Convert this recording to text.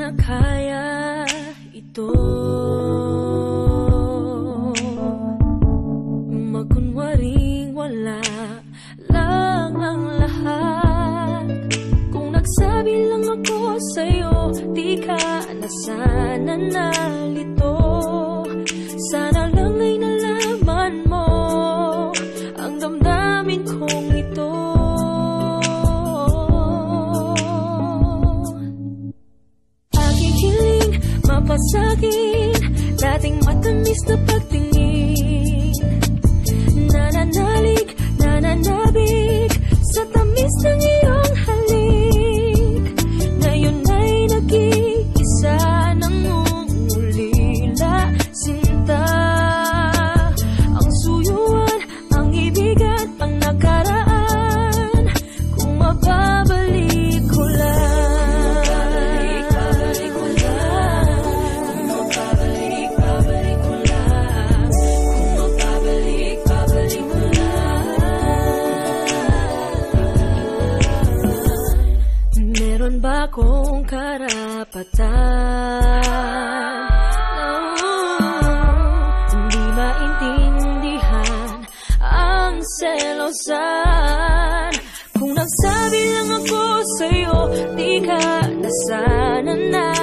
na kaya ito. Magkunwaring wala lang ang lahat. Kung nagsabi lang ako sa'yo, di ka na sana nalito. Sana lang ay nalaman mo ang damdamin kong ito. Aking hiling mapasagin, dating matamis na pagtingin. Nananalig, nananabig sa tamis ng iyong halik. Ngayon ay nag-iisa nang umulila, sinta. Ang suyuan, ang ibigan, ang nakaraan. Kung mababalik ko lang, babalik ko lang. Kung mababalik, babalik ko lang. Kung mababalik, babalik ko lang. Meron ba akong karapatan hindi maintindihan ang selosan? Kung nagsabi lang ako sa'yo, di ka na sana na